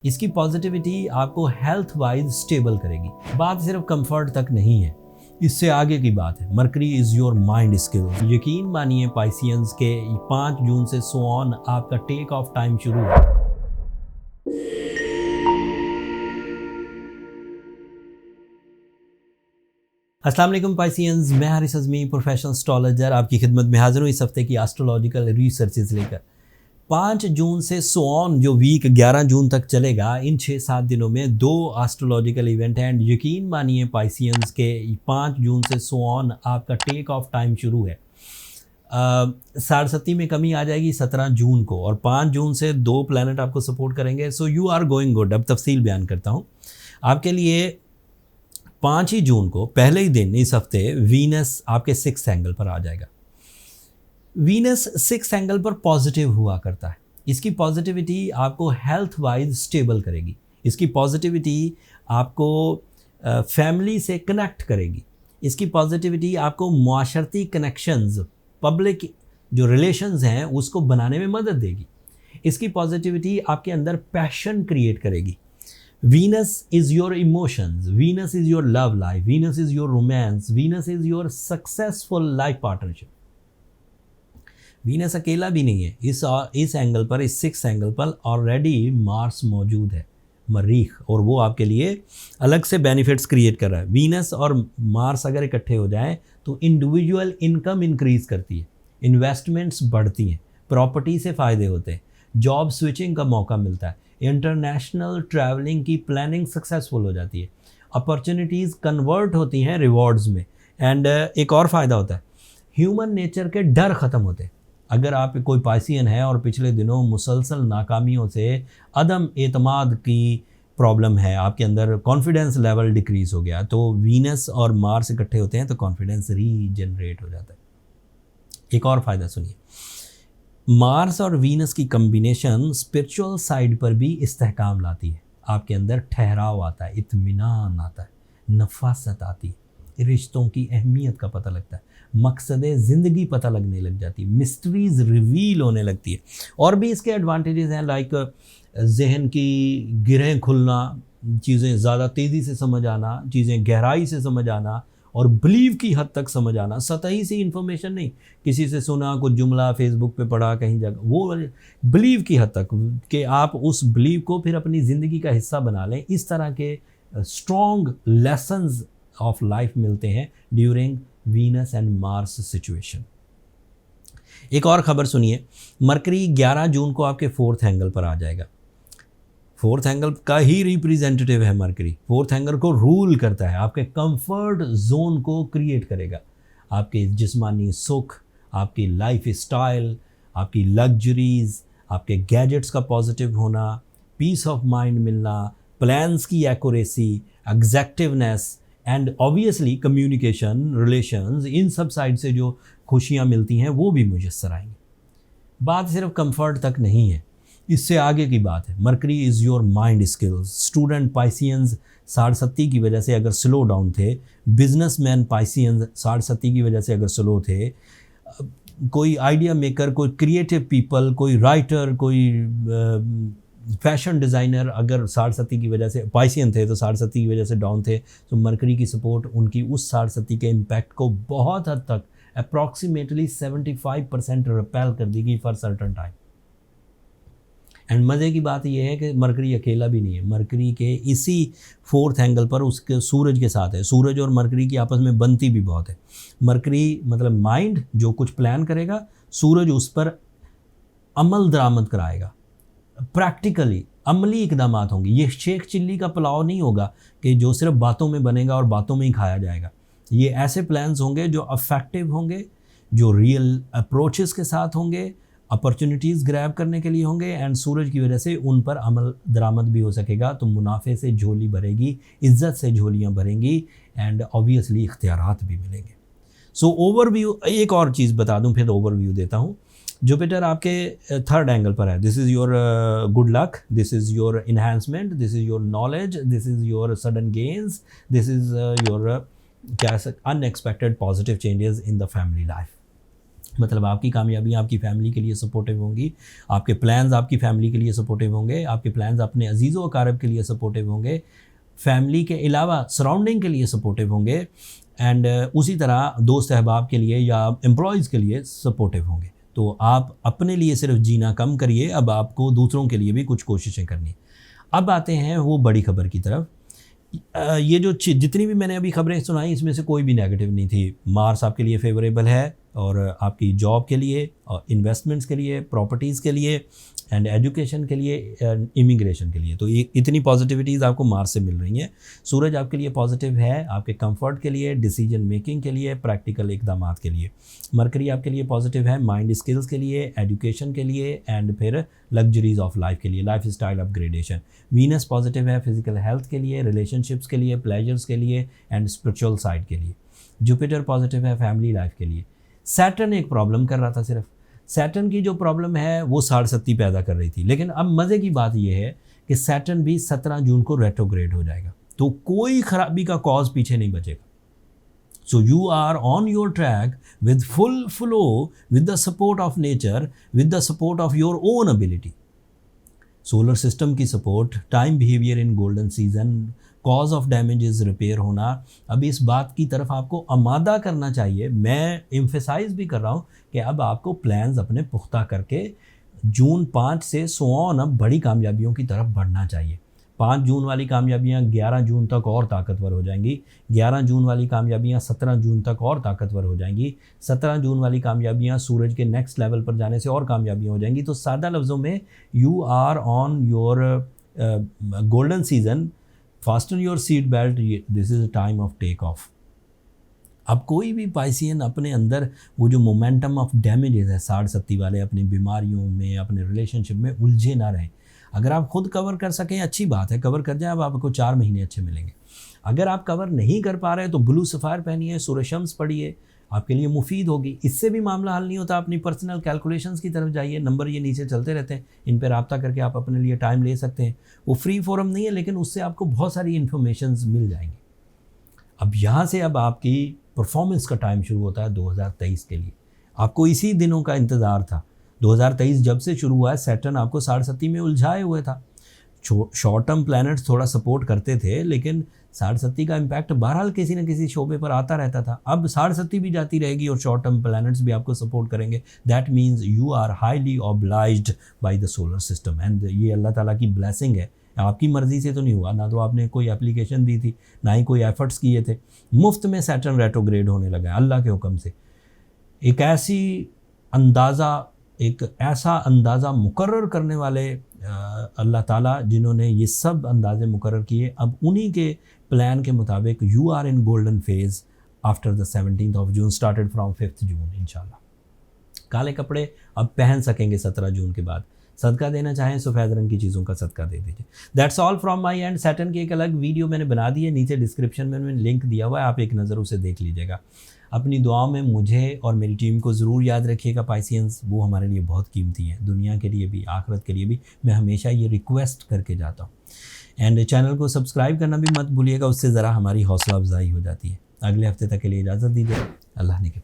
इसकी पॉजिटिविटी आपको health wise stable करेगी। बात सिर्फ कंफर्ट तक नहीं है, इससे आगे की बात है। Mercury is your mind skill. यकीन मानिए पाइसियंस के 5 जून से सो ऑन आपका टेक ऑफ टाइम शुरू है। अस्सलाम वालेकुम पाइसियंस, मैं हारिस अज़मी प्रोफेशनल एस्ट्रोलॉजर आपकी खिदमत में हाजिर हूँ इस हफ्ते की एस्ट्रोलॉजिकल रिसर्चेस लेकर। 5 जून से सो ऑन जो वीक 11 जून तक चलेगा, इन 6-7 दिनों में 2 एस्ट्रोलॉजिकल इवेंट हैं। एंड यकीन मानिए पाइसियंस के 5 जून से सो ऑन आपका टेक ऑफ टाइम शुरू है। साढ़े में कमी आ जाएगी 17 जून को, और 5 जून से 2 प्लैनेट आपको सपोर्ट करेंगे। So you are going good. अब तफसील बयान करता हूँ आपके लिए। 5 ही जून को पहले ही दिन इस हफ्ते वीनस आपके 6th एंगल पर आ जाएगा। वीनस 6th एंगल पर पॉजिटिव हुआ करता है। इसकी पॉजिटिविटी आपको हेल्थ वाइज स्टेबल करेगी। इसकी पॉजिटिविटी आपको फैमिली से कनेक्ट करेगी। इसकी पॉजिटिविटी आपको मुआशरती कनेक्शंस, पब्लिक जो रिलेशंस हैं उसको बनाने में मदद देगी। इसकी पॉजिटिविटी आपके अंदर पैशन क्रिएट करेगी। Venus is your emotions, Venus is your love life, Venus is your romance, Venus is your successful life partnership. Venus अकेला भी नहीं है, इस एंगल पर, इस 6th एंगल पर ऑलरेडी मार्स मौजूद है, मरीख, और वो आपके लिए अलग से बेनिफिट्स क्रिएट कर रहा है। वीनस और मार्स अगर इकट्ठे हो जाएं तो इंडिविजुअल इनकम इंक्रीज करती है, इन्वेस्टमेंट्स बढ़ती हैं, प्रॉपर्टी से फ़ायदे होते हैं, जॉब स्विचिंग का मौका मिलता है, इंटरनेशनल ट्रैवलिंग की प्लानिंग सक्सेसफुल हो जाती है, अपॉर्चुनिटीज़ कन्वर्ट होती हैं रिवॉर्ड्स में। एंड एक और फ़ायदा होता है, ह्यूमन नेचर के डर ख़त्म होते हैं। अगर आप कोई पाइसियन है और पिछले दिनों मुसलसल नाकामियों से अदम एतमाद की प्रॉब्लम है, आपके अंदर कॉन्फिडेंस लेवल डिक्रीज़ हो गया, तो वीनस और मार्स इकट्ठे होते हैं तो कॉन्फिडेंस रीजनरेट हो जाता है। एक और फ़ायदा सुनिए, मार्स और वीनस की कम्बिनेशन स्पिरिचुअल साइड पर भी इस्तेहकाम लाती है। आपके अंदर ठहराव आता है, इत्मीनान आता है, नफासत आती है, रिश्तों की अहमियत का पता लगता है, मकसद ज़िंदगी पता लगने लग जाती है, मिस्ट्रीज़ रिवील होने लगती है। और भी इसके एडवांटेजेस हैं, लाइक जहन की गिरहें खुलना, चीज़ें ज़्यादा तेज़ी से समझ आना, चीज़ें गहराई से समझ आना, और बिलीव की हद तक समझ आना। सतही से इन्फॉर्मेशन नहीं, किसी से सुना, कुछ जुमला फेसबुक पे पढ़ा कहीं जगह, वो बिलीव की हद तक कि आप उस बिलीव को फिर अपनी ज़िंदगी का हिस्सा बना लें। इस तरह के स्ट्रॉन्ग लेसन्स ऑफ लाइफ मिलते हैं during Venus and Mars situation. एक और ख़बर सुनिए, मरकरी 11 जून को आपके 4th एंगल पर आ जाएगा। 4th एंगल का ही रिप्रेजेंटेटिव है मरकरी। 4th एंगल को रूल करता है, आपके कंफर्ट जोन को क्रिएट करेगा। आपके जिस्मानी सुख, आपकी लाइफ स्टाइल, आपकी लग्जरीज, आपके गैजेट्स का पॉजिटिव होना, पीस ऑफ माइंड मिलना, प्लान्स की accuracy, exactiveness, and obviously communication, relations, इन सब साइड से जो खुशियाँ मिलती हैं वो भी मुयस्सर आएंगी। बात सिर्फ कंफर्ट तक नहीं है, इससे आगे की बात है। Mercury is your mind skills. Student Pisceans 7.5 की वजह से अगर स्लो डाउन थे, बिजनेसमैन पाइसियंस 7.5 की वजह से अगर स्लो थे, कोई आइडिया मेकर, कोई क्रिएटिव पीपल, कोई राइटर, कोई फैशन डिज़ाइनर अगर 7.5 की वजह से पाइसियन थे तो 7.5 की वजह से डाउन थे, तो मरकरी की सपोर्ट उनकी उस 7.5 के इम्पैक्ट को बहुत हद तक अप्रॉक्सीमेटली 75% रिपेल कर देगी फॉर सर्टन टाइम। एंड मज़े की बात यह है कि मरकरी अकेला भी नहीं है। मरकरी के इसी 4th एंगल पर उसके सूरज के साथ है। सूरज और मरकरी की आपस में बनती भी बहुत है। मरकरी मतलब माइंड जो कुछ प्लान करेगा, सूरज उस पर अमल दरामद कराएगा, प्रैक्टिकली अमली इकदामात होंगे। ये शेख चिल्ली का पुलाव नहीं होगा कि जो सिर्फ बातों में बनेगा और बातों में ही खाया जाएगा। ये ऐसे प्लान्स होंगे जो अफेक्टिव होंगे, जो रियल अप्रोचेस के साथ होंगे, अपॉर्चुनिटीज़ ग्रैब करने के लिए होंगे, एंड सूरज की वजह से उन पर अमल दरामद भी हो सकेगा। तो मुनाफे से झोली भरेगी, इज़्ज़त से झोलियाँ भरेंगी, एंड ऑब्वियसली इख्तियारात भी मिलेंगे। सो ओवरव्यू, एक और चीज़ बता दूं फिर ओवरव्यू देता हूँ। जुपिटर आपके 3rd एंगल पर है। This is your good luck, this is your enhancement, this is your knowledge, this is your sudden gains, this is your क्या unexpected positive changes in the family life. मतलब आपकी कामयाबियाँ आपकी family के लिए supportive होंगी, आपके प्लान्स आपकी family के लिए सपोर्टिव होंगे, आपके प्लान्स अपने अजीज़ व अकारब के लिए सपोर्टिव होंगे, फैमिली के अलावा सराउंडिंग के लिए सपोर्टिव होंगे, एंड उसी तरह दोस्त अहबाब के लिए या एम्प्लॉयज़ के लिए सपोर्टिव होंगे। तो आप अपने लिए सिर्फ जीना कम करिए, अब आपको दूसरों के लिए भी कुछ कोशिशें करनी। अब आते हैं वो बड़ी खबर की तरफ। ये जो जितनी भी मैंने अभी खबरें सुनाई इसमें से कोई भी नेगेटिव नहीं थी। मार्स आपके लिए फेवरेबल है, और आपकी जॉब के लिए, और इन्वेस्टमेंट्स के लिए, प्रॉपर्टीज़ के लिए, एंड एजुकेशन के लिए, इमिग्रेशन के लिए। तो ये इतनी पॉजिटिविटीज़ आपको मार्स से मिल रही हैं। सूरज आपके लिए पॉजिटिव है, आपके कंफर्ट के लिए, डिसीजन मेकिंग के लिए, प्रैक्टिकल इक़दामात के लिए। मरकरी आपके लिए पॉजिटिव है, माइंड स्किल्स के लिए, एजुकेशन के लिए, एंड फिर लग्जरीज़ ऑफ लाइफ के लिए, life style upgradation. Venus positive है फिजिकल हेल्थ के लिए, रिलेशनशिप्स के लिए, प्लेजर्स के लिए, एंड स्पिरिचुअल साइड के लिए। जुपिटर पॉजिटिव है फैमिली लाइफ के लिए। सैटर्न एक प्रॉब्लम कर रहा था सिर्फ। सैटर्न की जो प्रॉब्लम है वो 67 पैदा कर रही थी, लेकिन अब मज़े की बात यह है कि सैटर्न भी 17 जून को रेट्रोग्रेड हो जाएगा, तो कोई खराबी का कॉज पीछे नहीं बचेगा। So you are on your track with full flow, with the support of nature, with the support of your own ability. Solar system की support, time behaviour in golden season, cause of damages repair होना, अब इस बात की तरफ आपको आमादा करना चाहिए। मैं एम्फेसाइज भी कर रहा हूँ कि अब आपको प्लान्स अपने पुख्ता करके जून 5 से सोन अब बड़ी कामयाबियों की तरफ बढ़ना चाहिए। 5 जून वाली कामयाबियाँ 11 जून तक और ताकतवर हो जाएंगी, 11 जून वाली कामयाबियाँ 17 जून तक और ताकतवर हो जाएंगी, 17 जून वाली कामयाबियाँ सूरज के नेक्स्ट लेवल पर जाने से और कामयाबियाँ हो जाएंगी। तो सादा लफ्ज़ों में, you are on your golden season, fasten your seat belt, this is a time of take off. अब कोई भी पाइसियन अपने अंदर वो जो मोमेंटम ऑफ डैमेजेस है 60-70 वाले, अपनी बीमारियों में, अपने रिलेशनशिप में उलझे ना रहें। अगर आप खुद कवर कर सकें अच्छी बात है, कवर कर जाए, अब आपको 4 महीने अच्छे मिलेंगे। अगर आप कवर नहीं कर पा रहे तो ब्लू सफ़ायर पहनिए, सूरज शम्स पढ़िए, आपके लिए मुफीद होगी। इससे भी मामला हल नहीं होता, अपनी पर्सनल कैलकुलेशंस की तरफ जाइए, नंबर ये नीचे चलते रहते हैं, इन पर रब्ता करके आप अपने लिए टाइम ले सकते हैं। वो फ्री फोरम नहीं है, लेकिन उससे आपको बहुत सारी इन्फॉर्मेशंस मिल जाएंगी। अब यहाँ से अब आपकी परफॉर्मेंस का टाइम शुरू होता है 2023 के लिए। आपको इसी दिनों का इंतज़ार था। 2023 जब से शुरू हुआ है, सैटर्न आपको 67 में उलझाए हुए था। शॉर्ट टर्म प्लैनेट्स थोड़ा सपोर्ट करते थे, लेकिन 67 का इम्पैक्ट बहरहाल किसी न किसी शोबे पर आता रहता था। अब 67 भी जाती रहेगी और शॉर्ट टर्म प्लैनेट्स भी आपको सपोर्ट करेंगे। That means you are highly obliged by the solar system, and ये अल्लाह ताला की ब्लेसिंग है। आपकी मर्ज़ी से तो नहीं हुआ, ना तो आपने कोई एप्लीकेशन दी थी, ना ही कोई एफर्ट्स किए थे। मुफ्त में सैटर्न रेट्रोग्रेड होने लगा अल्लाह के हुक्म से। एक ऐसा अंदाज़ा मुकर्रर करने वाले अल्लाह ताला, जिन्होंने ये सब अंदाज़े मुकर्रर किए, अब उन्हीं के प्लान के मुताबिक you are in golden phase after the 17th of June, started from 5th June. इंशाल्लाह काले कपड़े अब पहन सकेंगे 17 जून के बाद। सदका देना चाहें सफ़ेद रंग की चीज़ों का सदका दे दीजिए। That's all from my and. Saturn की एक अलग वीडियो मैंने बना दी है, नीचे डिस्क्रिप्शन में मैंने लिंक दिया हुआ है, आप एक नज़र उसे देख लीजिएगा। अपनी दुआओं में मुझे और मेरी टीम को ज़रूर याद रखिएगा पाइसियंस, वो हमारे लिए बहुत कीमती है, दुनिया के लिए भी, आखिरत के लिए भी। मैं हमेशा ये रिक्वेस्ट करके जाता हूँ। एंड चैनल को सब्सक्राइब करना भी मत भूलिएगा, उससे ज़रा हमारी हौसला अफजाई हो जाती है। अगले हफ्ते तक के लिए इजाज़त दीजिए। अल्लाह ने के